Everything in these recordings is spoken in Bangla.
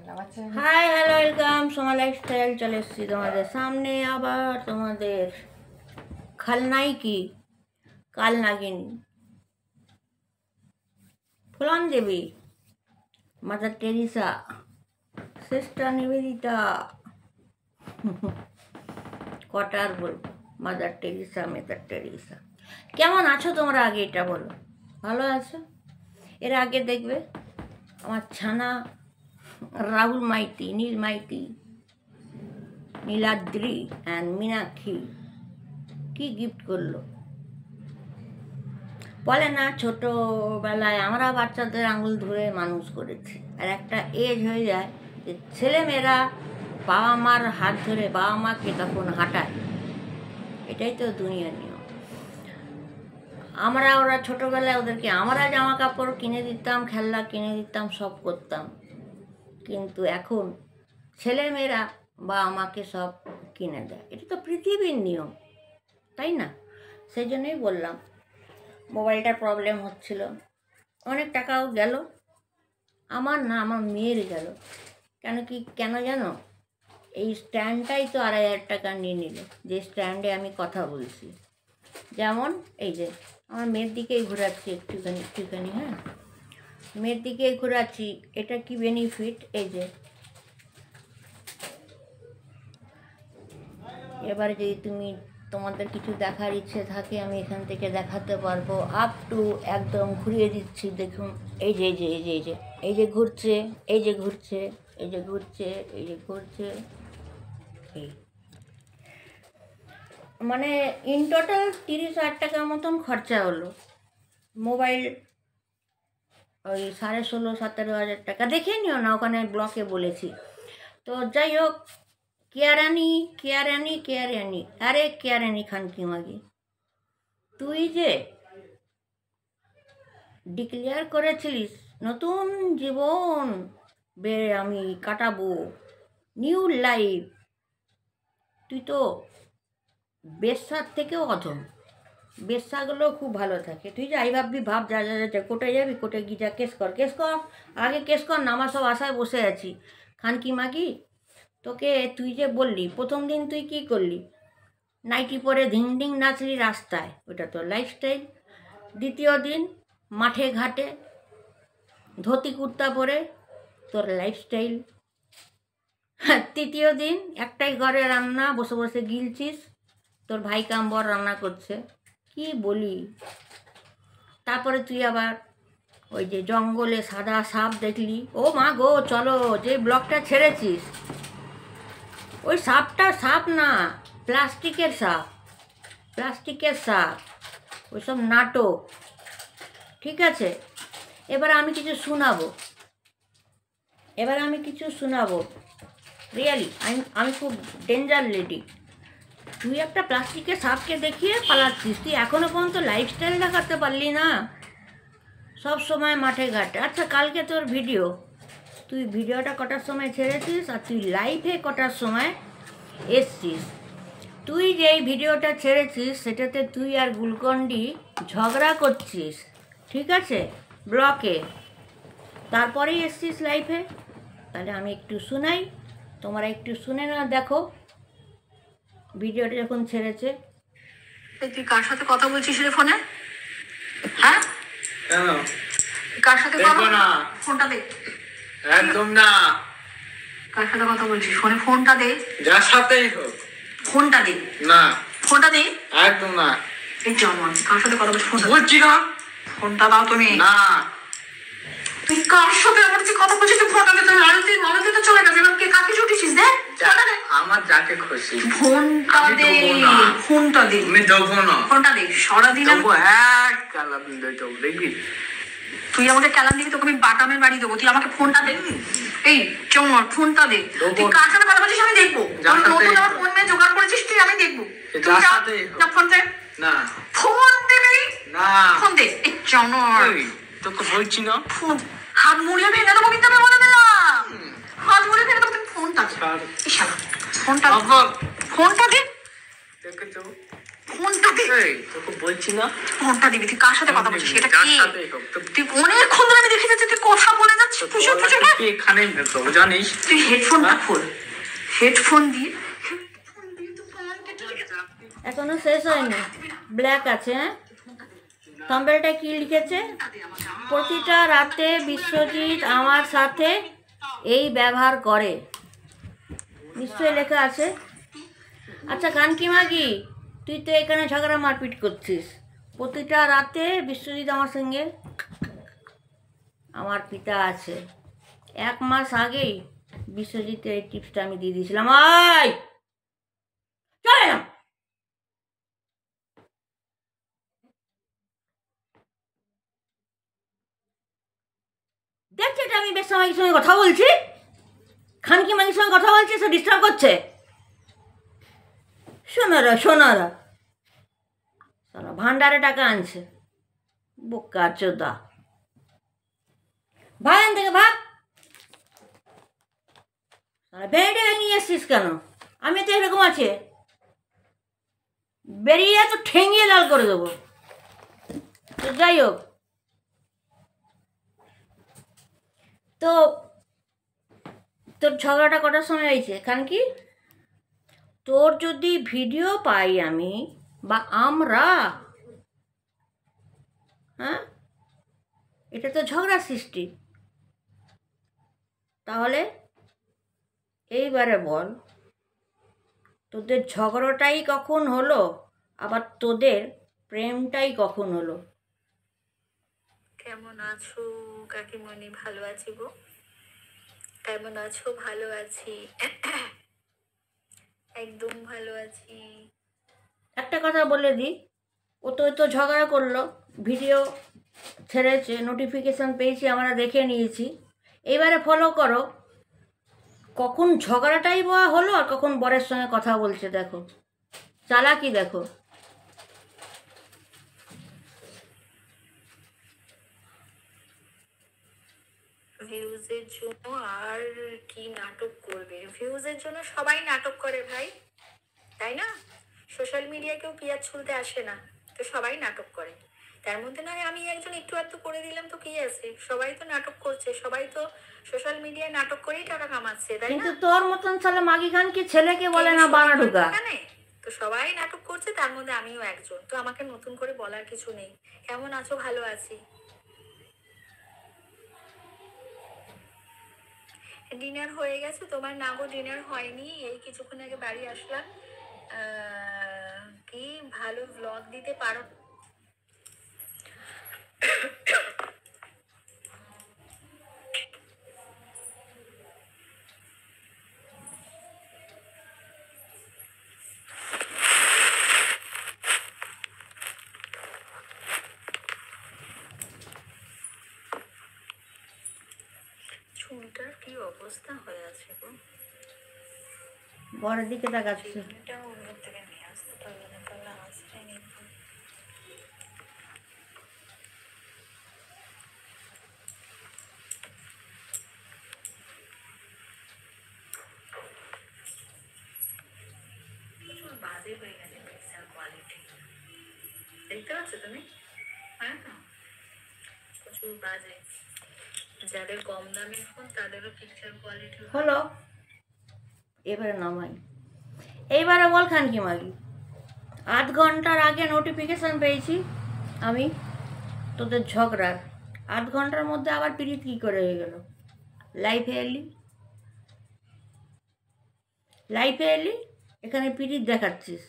Hi hello welcome Soma lifestyle চলে এসেছি তোমাদের সামনে আবার তোমাদের খলনায়িকা কাল নাগিনী ফুলন দেবী মাদার টেরিসা সিস্টার নিবেদিতা কটার বলবো মাদার টেরিসা কেমন আছো তোমরা আগে এটা বলো ভালো আছো এর আগে দেখবে আমার ছানা রাহুল মাইতি নীল মাইতি নীলাদ্রি অ্যান্ড মীনাক্ষী কি গিফট করলো বলে না ছোটোবেলায় আমরা বাচ্চাদের আঙুল ধরে মানুষ করেছি আর একটা এজ হয়ে যায় যে ছেলেমেয়েরা বাবা মার হাত ধরে বাবা মাকে তখন হাঁটায় এটাই তো দুনিয়ার নিয়ম ওরা ছোটোবেলায় ওদেরকে আমরা জামা কাপড় কিনে দিতাম খেলনা কিনে দিতাম সব করতাম কিন্তু এখন ছেলেমেয়েরা বা আমাকে সব কিনে দেয় এটা তো পৃথিবীর নিয়ম তাই না সেই জন্যই বললাম মোবাইলটার প্রবলেম হচ্ছিল অনেক টাকাও গেল আমার না আমার মেয়ের গেল কেন জানো এই স্ট্যান্ডটাই তো 2,500 টাকা নিয়ে নিল যে স্ট্যান্ডে আমি কথা বলছি যেমন এই যে আমার মেয়ের দিকেই ঘোরাচ্ছি একটুখানি হ্যাঁ মেয়ের দিকে ঘোরাচ্ছি এটা কি বেনিফিট এই যে এবারে যদি তোমাদের কিছু দেখার ইচ্ছে থাকে আমি এখান থেকে দেখাতে পারবো আপ টু একদম ঘুরিয়ে দিচ্ছি দেখুন এই যে ঘুরছে এই মানে ইন টোটাল 30,000 টাকার মতন খরচা হলো মোবাইল ওই 16,500-17,000 টাকা দেখে নিও না ওখানে ব্লকে বলেছি তো যাই হোক কেয়ারানি আরে কেয়ারানি খানকি মাগি তুই যে ডিক্লেয়ার করেছিলিস নতুন জীবন আমি কাটাবো নিউ লাইফ তুই তো বেশ্যার থেকেও অধম বেশ্যাগুলো খুব ভালো থাকে তুই যাই ভাববি ভাব যা কোর্টে যাবি কোর্টে গিয়ে যা কেস কর আগে কেস কর না আমার সব আশায় বসে আছি খানকি মাগি তোকে তুই যে বললি প্রথম দিন তুই কি করলি নাইটি পরে ধিং নাচলি রাস্তায় ওটা তোর লাইফস্টাইল দ্বিতীয় দিন মাঠে ঘাটে ধুতি কুর্তা পরে তোর লাইফস্টাইল তৃতীয় দিন একটাই ঘরে রান্না বসে বসে গিলছিস তোর ভাই কাম্বর রান্না করছে কি বলি তারপরে তুই আবার ওই যে জঙ্গলে সাদা সাপ দেখলি ও মা গো চলো যে ব্লগটা ছেড়েছিস ওই সাপটা সাপ না প্লাস্টিকের সাপ ওইসব নাটক ঠিক আছে এবার আমি কিছু শোনাবো রিয়ালি আমি খুব ডেঞ্জার লেডি তুই একটা প্লাস্টিকের সাপকে দেখিয়ে পালাচ্ছিস তুই এখনও পর্যন্ত লাইফস্টাইল দেখাতে পারলি না সব সময় মাঠে ঘাটে আচ্ছা কালকে তোর তুই ভিডিওটা কটার সময় ছেড়েছিস আর তুই লাইভে কটার সময় এসছিস তুই যেই ভিডিওটা ছেড়েছিস সেটাতে তুই আর গুলকন্ডি ঝগড়া করছিস ঠিক আছে ব্লকে তারপরেই এসছিস লাইভে তাহলে আমি একটু শোনাই তোমরা একটু শুনে না দেখো ভিডিওটা যখন ছেড়েছে তুই কার সাথে কথা বলছিস রে ফোনে হ্যাঁ কেন কার সাথে কথা না ফোনটা দে একদম না কার সাথে কথা বলছিস ফোনটা দে যার সাথেই হোক ফোনটা দে না ফোনটা দে একদম না এই জামান কার সাথে কথা বলছিস ফোনটা বলছি না ফোনটা দাও তুমি না তুই কার সাথে আমার যে কথা বলছিস তুই ফোনটা দে তুই মালতি তো চলে গেছে এবার কে কাকে ছুটিছিস দে ফোনটা দে আমার যাকে খুশি ফোনটা দে আমি দেবো না ফোনটা দে সারাদিন আমি এক কালাম দেবো দেখবি তুই আমাকে ক্যালাম দিবি তোকে আমি বাটামের বাড়ি দেবো তুই আমাকে ফোনটা দে এই চমর ফোনটা দে তুই কার সাথে কথা বলছিস আমি দেখবো নতুন আমার ফোন নিয়ে জোগাড় করেছিস তুই আমি দেখবো না ফোন দে না ফোন দে না ফোন দে এই চমর তোকে বলছি না ফোন হাত মুড়িয়ে ভেঙে দেবো কিন্তু আমি বলে দিলাম হাত মুড়িয়ে ভেঙে দেবো তুমি ফোনটা ইশালা ফোনটা দে দেখে যাও ফোনটা দে তোকে বলছি না ফোনটা দিবি তুই কার সাথে কথা বলছিস এটা কি তুই অনেকক্ষণ ধরে আমি দেখে যাচ্ছি তুই কথা বলে যাচ্ছিস তুই এখানে জানিস তুই হেডফোনটা খোল, হেডফোন দিয়ে এখনো শেষ হয়নি, ব্ল্যাক আছে। হ্যাঁ, থাম্বনেলটা কি লিখেছে? প্রতিটা রাতে বিশ্বজিৎ আমার সাথে এই ব্যবহার করে, নিশ্চয়ই লেখা আছে। আচ্ছা কানকি মাগি, তুই তো এখানে ঝগড়া মারপিট করছিস। প্রতিটা রাতে বিশ্বজিৎ আমার সঙ্গে, আমার পিতা আছে। 1 মাস আগেই বিশ্বজিতের এই টিপসটা আমি দিয়ে দিয়েছিলাম। আয় চলে না, দেখছে এটা আমি বেশমাগির সঙ্গে কথা বলছি, খানকি মাগির সঙ্গে কথা বলছি, সে ডিস্টার্ব করছে। সোনারা সোনারা সারা ভান্ডারে টাকা আনছে, বোকা চোদা। ভাগ এখান থেকে ভাগ, বেড়ে নিয়ে এসছিস কেন? আমি তো এরকম আছে, বেরিয়ে তো ঠেঙিয়ে লাল করে দেবো। তো যাই হোক, তো তোর ঝগড়াটা কটার সময় হয়েছে? কারণ কি, তোর যদি ভিডিও পাই আমি বা আমরা, হ্যাঁ এটা তো ঝগড়া সৃষ্টি। তাহলে এইবারে বল, তোদের ঝগড়াটাই কখন হলো, আবার তোদের প্রেমটাই কখন হলো? কেমন আছো কাকিমণি? ভালো আছি গো। কেমন আছো? ভালো আছি, একদম ভালো আছি। একটা কথা বলে দিই, ও তো ঝগড়া করলো, ভিডিও ছেড়েছে, নোটিফিকেশান পেয়েছি, আমরা দেখে নিয়েছি। এইবারে ফলো করো, কখন ঝগড়াটাই বা হলো আর কখন বরের সঙ্গে কথা বলছে। দেখো চালাকি, দেখো। ভিউজের জন্য আর কি নাটক করবে? ভিউজের জন্য সবাই নাটক করে ভাই, তাই না? সোশ্যাল মিডিয়ায় কেউ পেঁয়াজ ছুলতে আসে না, তো সবাই নাটক করে। তার মধ্যে নয় আমি একজন একটু আধটু করে দিলাম তো কি আছে, সবাই তো নাটক করছে, সবাই তো সোশ্যাল মিডিয়ায় নাটক করেই টাকা কামাচ্ছে, তাই না? কিন্তু তোর মতন সালে মাগি খান কি ছেলেকে বলে না বানা ঢুকা? তো সবাই নাটক করছে, তার মধ্যে আমিও একজন, তো আমাকে নতুন করে বলার কিছু নেই। কেমন আছো? ভালো আছি। ডিনার হয়ে গেছে তোমার? না গো, ডিনার হয়নি, এই কিছুক্ষণ আগে বাড়ি আসলাম। কি ভালো ব্লগ দিতে পারো? চুলটার কি অবস্থা হয়ে আছে গো? বরের দিকে তাকাচ্ছে। এটা অন্য থেকে নিয়ে আসতে পারবে না, তাহলে আসতে নিব। বাজে হয়ে গেছে পিকচার কোয়ালিটি, দেখতে পাচ্ছ তুমি? হ্যাঁ না, প্রচুর বাজে। যাদের কম দামের ফোন তাদেরও পিকচার কোয়ালিটি হলো। এবারে নামাই, এইবারে বল খানকি মাগি, 8 ঘন্টার আগে নোটিফিকেশান পেয়েছি আমি তোদের ঝগড়ার, 8 ঘন্টার মধ্যে আবার পিরিত কী করে হয়ে গেল? লাইফে এলি, এখানে পিরিত দেখাচ্ছিস।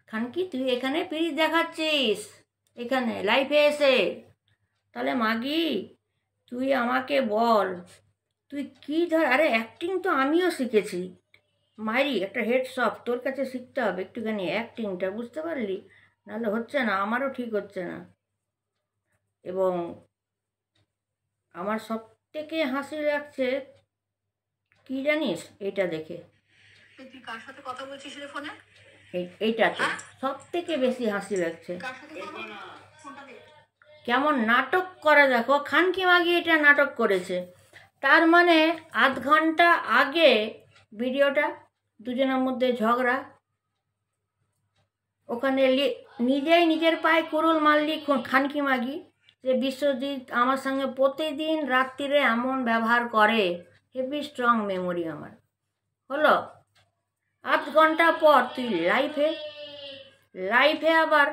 খানকি তুই এখানে পিরিত দেখাচ্ছিস, এখানে লাইফে এসে। তাহলে মাগি তুই আমাকে বল, তুই কী ধর, আরে অ্যাক্টিং তো আমিও শিখেছি মাইরি, একটা হেডসঅপ তোর কাছে শিখতে হবে একটুখানি অ্যাক্টিংটা, বুঝতে পারলি? নাহলে হচ্ছে না, আমারও ঠিক হচ্ছে না। এবং আমার সব থেকে হাসি লাগছে কি জানিস, এইটা দেখে। তুই কার সাথে কথা বলছিস রে ফোনে? এইটাতে সব থেকে বেশি হাসি লাগছে। কেমন নাটক করে দেখো, খানকি মাগি এটা নাটক করেছে। তার মানে 8 ঘন্টা আগে ভিডিওটা, দুজনের মধ্যে ঝগড়া, ওখানে নিজেই নিজের পায়ে কুরুল মারলি খানকি মাগি, যে বিশ্বজিৎ আমার সঙ্গে প্রতিদিন রাত্রিরে এমন ব্যবহার করে। হেভি স্ট্রং মেমোরি আমার। হলো 8 ঘন্টা পর তুই লাইফে আবার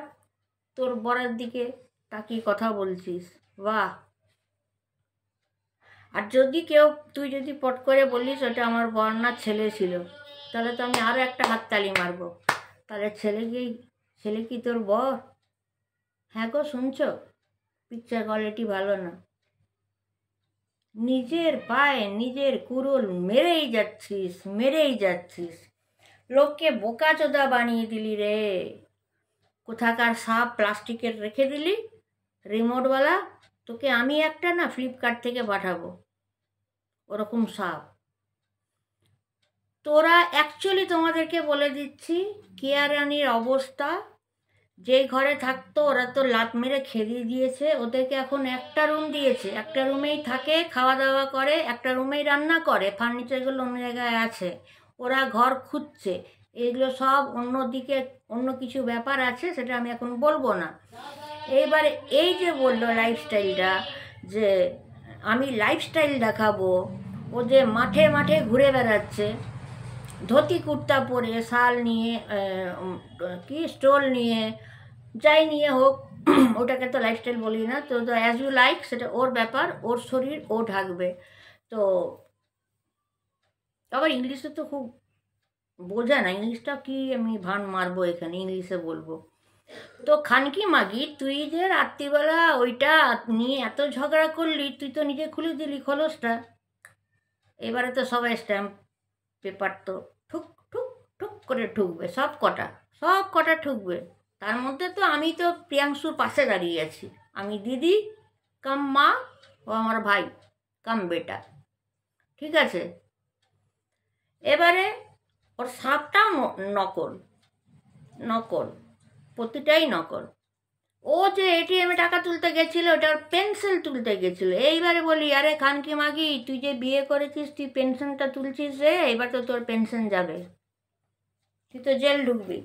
তোর বরের দিকে তাকিয়ে কথা বলছিস। বাহ! আর যদি তুই যদি পট করে বলিস ওটা আমার বর না ছেলে ছিল, তাহলে তো আমি আরও একটা হাততালি মারবো। তাহলে ছেলে কি তোর বর? হ্যাঁ গো, শুনছো? পিকচার কোয়ালিটি ভালো না। নিজের পায়ে নিজের কুড়ুল মেরেই যাচ্ছিস। লোককে বোকাচোদা বানিয়ে দিলি রে। কোথাকার সাপ প্লাস্টিকের রেখে দিলি রিমোটওয়ালা। তোকে আমি একটা না ফ্লিপকার্ট থেকে পাঠাবো ওরকম সাপ। তোরা অ্যাকচুয়ালি তোমাদেরকে বলে দিচ্ছি, কেয়া রানীর অবস্থা, যেই ঘরে থাকতো ওরা তো লাত মেরে খেদিয়ে দিয়েছে। ওদেরকে এখন একটা রুম দিয়েছে, একটা রুমেই থাকে, খাওয়া দাওয়া করে, একটা রুমেই রান্না করে, ফার্নিচারগুলো অন্য জায়গায় আছে। ওরা ঘর খুঁজছে। এগুলো সব অন্যদিকে অন্য কিছু ব্যাপার আছে, সেটা আমি এখন বলবো না। এইবারে এই যে বললো লাইফস্টাইলটা, যে আমি লাইফস্টাইল দেখাবো, ও যে মাঠে মাঠে ঘুরে বেড়াচ্ছে ধুতি কুর্তা পরে, শাল নিয়ে, কি স্টোল নিয়ে, যাই নিয়ে হোক, ওটাকে তো লাইফস্টাইল বলি না। তো অ্যাজ ইউ লাইক, সেটা ওর ব্যাপার, ওর শরীর, ও ঢাকবে। তো আবার ইংলিশে তো খুব বোঝা না, ইংলিশটা কি আমি ভান মারবো এখানে, ইংলিশে বলবো। তো খানকি মাগি, তুই যে রাত্রিবেলা ওইটা নিয়ে এত ঝগড়া করলি, তুই তো নিজে খুলে দিলি খোলসটা। এবারে তো সবাই স্ট্যাম্প পেপার তো ঠুক ঠুক ঠুক করে ঠুকবে, সব কটা ঠুকবে। তার মধ্যে তো আমি তো প্রিয়াংশুর পাশে দাঁড়িয়ে আছি। আমি দিদি কাম মা, ও আমার ভাই কাম বেটা। ঠিক আছে? এবারে ওর সাপটাও নকল, প্রতিটাই নকল। ও যে এটিএমে টাকা তুলতে গেছিলো, ওটার পেনশন তুলতে গেছিলো। এইবারে বলি, আরে খানকি মাগি, তুই যে বিয়ে করেছিস, তুই পেনশনটা তুলছিস রে, এবার তো তোর পেনশন যাবে, তুই তো জেল ঢুকবি।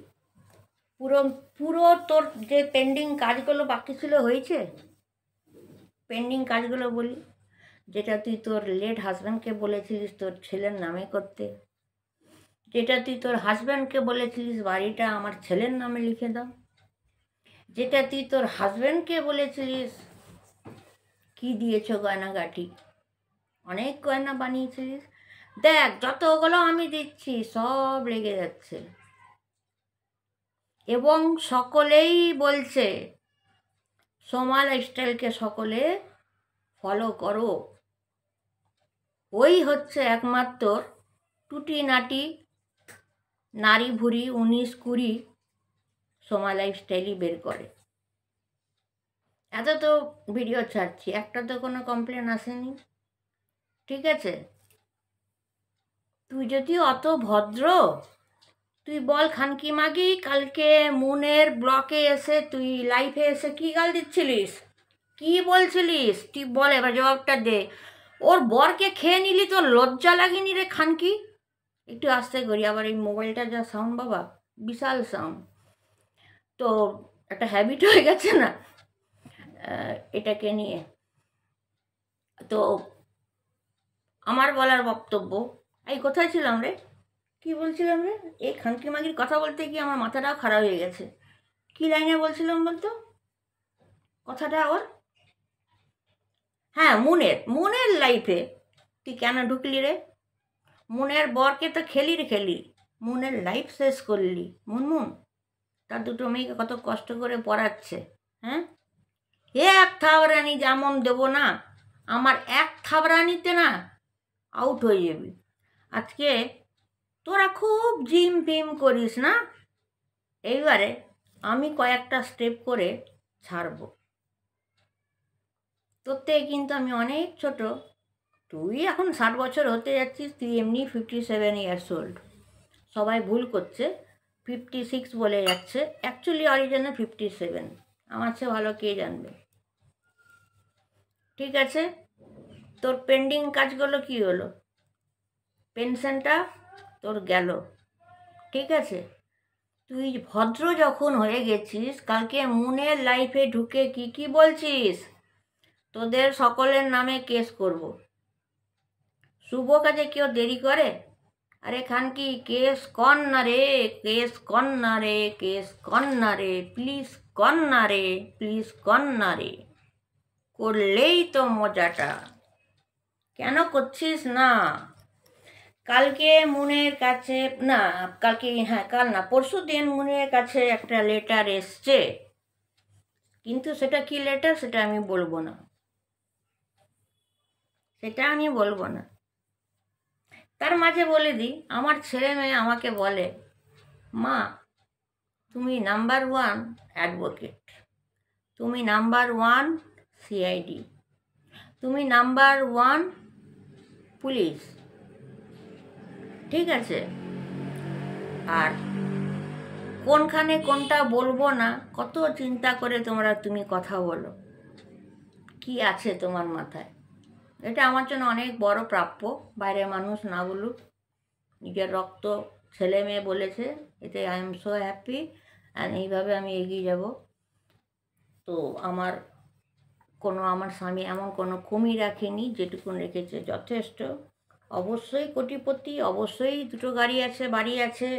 পুরো তোর যে পেন্ডিং কাজগুলো বাকি ছিল হয়েছে। পেন্ডিং কাজগুলো বলি, যেটা তুই তোর লেট হাজব্যান্ডকে বলেছিলিস তোর ছেলের নামে করতে, যেটা তুই তোর হাজব্যান্ডকে বলেছিলিস বাড়িটা আমার ছেলের নামে লিখে দাও, যেটা তুই তোর হাজব্যান্ডকে বলেছিলিস, কি দিয়েছ গয়নাগাটি, অনেক গয়না বানিয়েছিলিস। দেখ, যতগুলো আমি দিচ্ছি সব লেগে যাচ্ছে, এবং সকলেই বলছে সোমা লাইফস্টাইলকে সকলে ফলো করো। ওই হচ্ছে একমাত্র টুটি নাটি নারী ভুড়ি 19-20 সোমা লাইফস্টাইলই বের করে। এত তো ভিডিও ছাড়ছি, একটা তো কোনো কমপ্লেন আসেনি। ঠিক আছে? তুই যদি অত ভদ্র, তুই বল খানকি মাগি, কালকে মুনের ব্লকে এসে তুই লাইফে এসে কি গাল দিচ্ছিলিস, কি বলছিলিস, তুই বল, এবার জবাবটা দে। ওর বরকে খেয়ে নিলি, তোর লজ্জা লাগেনি রে খানকি? একটু আস্তে করি, আবার এই মোবাইলটা যা সাউন্ড বাবা, বিশাল সাউন্ড। তো একটা হ্যাবিট হয়ে গেছে না এটাকে নিয়ে। তো আমার বলার বক্তব্য, এই কোথায় ছিলাম রে, কি বলছিলাম রে? এই খানকি মাগির কথা বলতে গিয়ে আমার মাথাটাও খারাপ হয়ে গেছে। কি লাইনে বলছিলাম বলতো কথাটা ওর? হ্যাঁ, মুনের লাইফে তুই কেন ঢুকলি রে? মুনের বরকে তো খেলি, মুনের লাইফ শেষ করলি। মুনমুন তার দুটো মেয়েকে কত কষ্ট করে পড়াচ্ছে। হ্যাঁ, এক থাবরানি যেমন দেবো না, আমার এক থাবরানিতে না আউট হয়ে যাবি। আজকে তোরা খুব জিম ফিম করিস না, এইবারে আমি কয়েকটা স্টেপ করে ছাড়বো। তোর থেকে কিন্তু আমি অনেক ছোট। তুই এখন 60 বছর হতে যাচ্ছিস, তুই এমনি 57 ইয়ার্স ওল্ড। সবাই ভুল করছে, 56 বলে যাচ্ছে, অ্যাকচুয়ালি অরিজিনাল 57। আমার চেয়ে ভালো কে জানবে। ঠিক আছে? তোর পেন্ডিং কাজগুলো কি হলো? পেনশনটা তোর গেল। ঠিক আছে? তুই ভদ্র যখন হয়ে গেছিস, কালকে মুনের লাইফে ঢুকে কি বলছিস? তোদের সকলের নামে কেস করব। শুভ কাজে কেউ দেরি করে? আরে খানকি কেস কর না রে, কেস কর না রে, কেস কর না রে, প্লিজ কর না রে, প্লিজ কর না রে। করলেই তো মজাটা, কেন করছিস না? কালকে মুনের কাছে না, কালকে হ্যাঁ কাল না পরশু দিন মুনের কাছে একটা লেটার এসছে, কিন্তু সেটা কি লেটার সেটা আমি বলবো না, সেটা আমি বলবো না। তার মাঝে বলে দিই, আমার ছেলে মেয়ে আমাকে বলে, মা তুমি নাম্বার 1 অ্যাডভোকেট, তুমি নাম্বার 1 সিআইডি, তুমি নাম্বার 1 পুলিশ, ঠিক আছে? আর কোনখানে কোনটা বলবো না কত চিন্তা করে তুমি কথা বলো, কি আছে তোমার মাথায়? এটা আমার জন্য অনেক বড় প্রাপ্য, বাইরের মানুষ না বলুক, নিজের রক্ত ছেলে মেয়ে বলেছে, এতে I am so happy. And এইভাবে আমি এগিয়ে যাব। তো আমার স্বামী এমন কোনো কমি রাখেনি, যেটুকুন রেখেছে যথেষ্ট। অবশ্যই কোটিপতি, অবশ্যই 2টো গাড়ি আছে, বাড়ি আছে,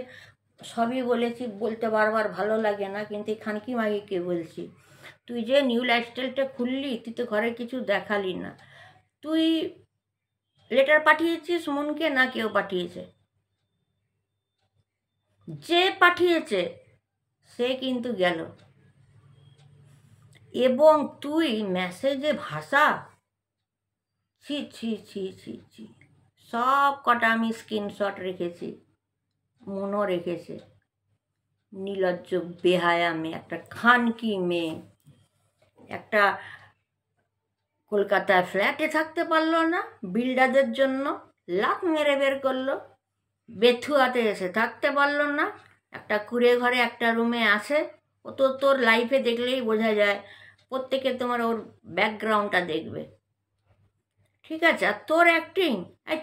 সবই বলেছি, বলতে বারবার ভালো লাগে না, কিন্তু খানকি মাগিকে বলছি, তুই যে নিউ লাইফস্টাইলটা খুললি, তুই তো ঘরে কিছু দেখালি না। তুই লেটার পাঠিয়েছিস মনকে, না কেউ পাঠিয়েছে? যে পাঠিয়েছে সে কিন্তু গেল, এবং তুই মেসেজে ভাষা, ছি ছি ছি ছি ছি, সব কটা আমি স্ক্রিনশট রেখেছি, মনও রেখেছে। নির্লজ্জ বেহায়া মেয়ে, একটা খানকি মেয়ে, একটা কলকাতায় ফ্ল্যাটে থাকতে পারলো না, বিল্ডারদের জন্য লাখ মেরে বের করলো, বেথুয়াতে এসে থাকতে পারলো না, একটা কুড়ে ঘরে একটা রুমে আছে। ও তো তোর লাইফে দেখলেই বোঝা যায়, প্রত্যেকে তোমার ওর ব্যাকগ্রাউন্ডটা দেখবে, ঠিক আছে? আর তোর অ্যাক্টিং,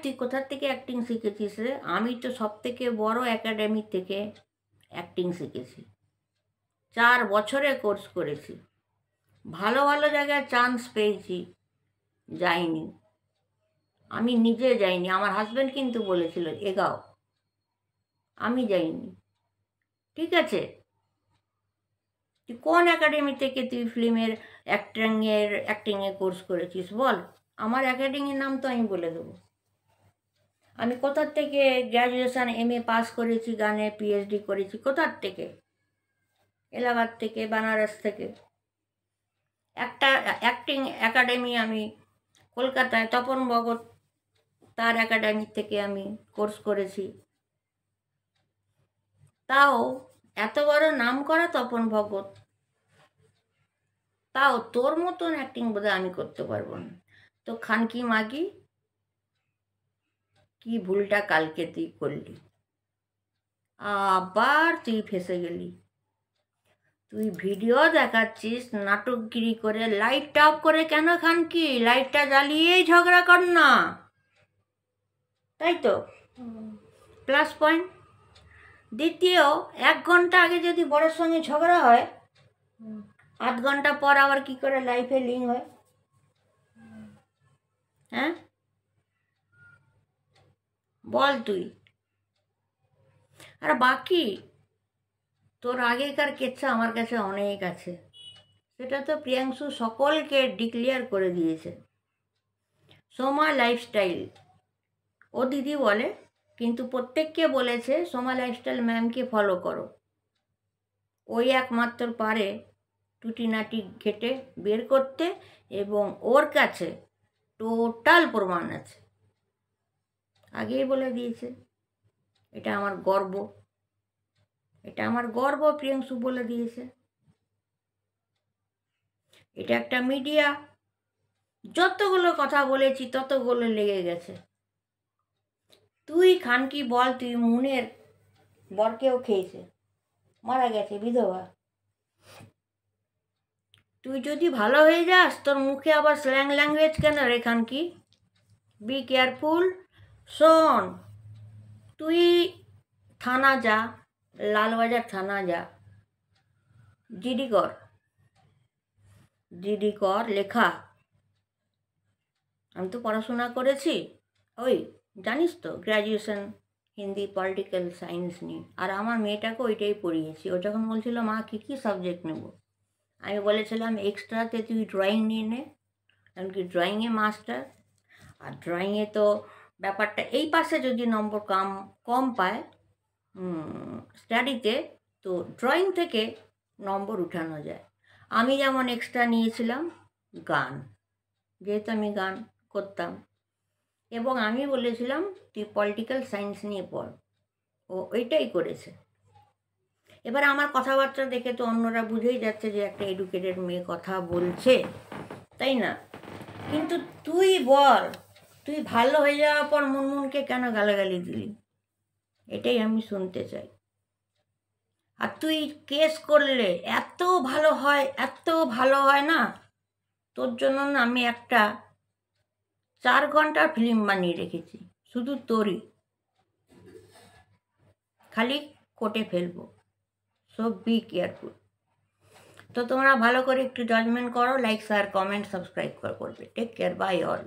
তুই কোথার থেকে অ্যাক্টিং শিখেছিস রে? আমি তো সব থেকে বড় একাডেমি থেকে অ্যাক্টিং শিখেছি, 4 বছরে কোর্স করেছি, ভালো ভালো জায়গায় চান্স পেয়েছি, যাইনি, আমি নিজে যাইনি, আমার হাজব্যান্ড কিন্তু বলেছিল এগাও, আমি যাইনি, ঠিক আছে? তুই কোন একাডেমি থেকে তুই ফিল্মের অ্যাক্টিংয়ের কোর্স করেছিস বল? আমার একাডেমির নাম তো আমি বলে দেবো। আমি কোথার থেকে গ্র্যাজুয়েশান MA পাস করেছি, গানে PhD করেছি, কোথার থেকে? এলাহাবাদ থেকে, বেনারস থেকে। একটা অ্যাক্টিং একাডেমি আমি কলকাতায় তপন ভগত, তার একাডেমি থেকে আমি কোর্স করেছি। তাও এত বড় নাম করা তপন ভগত, তাও তোর মতন অ্যাক্টিং বোধহয় আমি করতে পারবো না। তো খানকি মাগি, কি ভুলটা কালকে তুই করলি, আবার তুই ফেসে গেলি। তুই ভিডিও দেখাচ্ছিস নাটকগিরি করে, লাইটটা অফ করে কেন খানকি? লাইটটা জ্বালিয়েই ঝগড়া কর না, তাই তো? Plus point. দ্বিতীয়, 1 ঘন্টা আগে যদি বড়ের সঙ্গে ঝগড়া হয়, 8 ঘন্টা পর আবার কি করে লাইফে লিঙ্ক হয়? হ্যাঁ বল তুই। আর বাকি তোর আগেকার কেচ্ছা আমার কাছে অনেক আছে, সেটা তো প্রিয়াংশু সকলকে ডিক্লেয়ার করে দিয়েছে। সোমা লাইফস্টাইল, ও দিদি বলে, কিন্তু প্রত্যেককে বলেছে সোমা লাইফস্টাইল ম্যামকে ফলো করো, ওই একমাত্র পারে টুটিনাটি ঘেটে বের করতে, এবং ওর কাছে টোটাল প্রমাণ আছে, আগেই বলে দিয়েছে। এটা আমার গর্ব, এটা আমার গর্ব, প্রিয়াংশু বলে দিয়েছে। এটা একটা মিডিয়া, যতগুলো কথা বলেছি ততগুলো লেগে গেছে। তুই খানকি বল, তুই মুনের বরকেও খেয়েছে, মারা গেছে, বিধবা। তুই যদি ভালো হয়ে যাস, তোর মুখে আবার স্ল্যাং ল্যাঙ্গুয়েজ কেন রে খানকি? Be careful. শোন, তুই থানা যা, লালবাজার থানা যা, জিডি কর, লেখা আমি তো পড়াশোনা করেছি, ওই জানিস তো, গ্র্যাজুয়েশন হিন্দি পলিটিক্যাল সায়েন্স নিয়ে। আর আমার মেয়েটাকে ওইটাই পড়িয়েছি। ও যখন বলছিল মা কী কী সাবজেক্ট নেব, আমি বলেছিলাম এক্সট্রাতে তুই ড্রয়িং নিয়ে নে, কারণ কি ড্রয়িংয়ে মাস্টার। আর ড্রয়িংয়ে তো ব্যাপারটা এই পাশে যদি নম্বর কম পায় স্টাডিতে, তো ড্রয়িং থেকে নম্বর উঠানো যায়। আমি যেমন এক্সট্রা নিয়েছিলাম গান, যেহেতু আমি গান করতাম, এবং আমি বলেছিলাম তুই পলিটিক্যাল সায়েন্স নিয়ে পড়। ও ওইটাই করেছে। এবার আমার কথাবার্তা দেখে তো অন্যরা বুঝেই যাচ্ছে যে একটা এডুকেটেড মেয়ে কথা বলছে, তাই না? কিন্তু তুই বল, তুই ভালো হয়ে যাওয়ার পর মুনমুনকে কেন গালাগালি দিলি? এটাই আমি শুনতে চাই। আর তুই কেস করলে এত ভালো হয়, এত ভালো হয় না, তোর জন্য না আমি একটা 4 ঘন্টার ফিল্ম বানিয়ে রেখেছি, শুধু তোরই, খালি কোটে ফেলবো। So be careful. তো তোমরা ভালো করে একটু জাজমেন্ট করো, লাইক শেয়ার কমেন্ট সাবস্ক্রাইব করবে। Take care, bye all.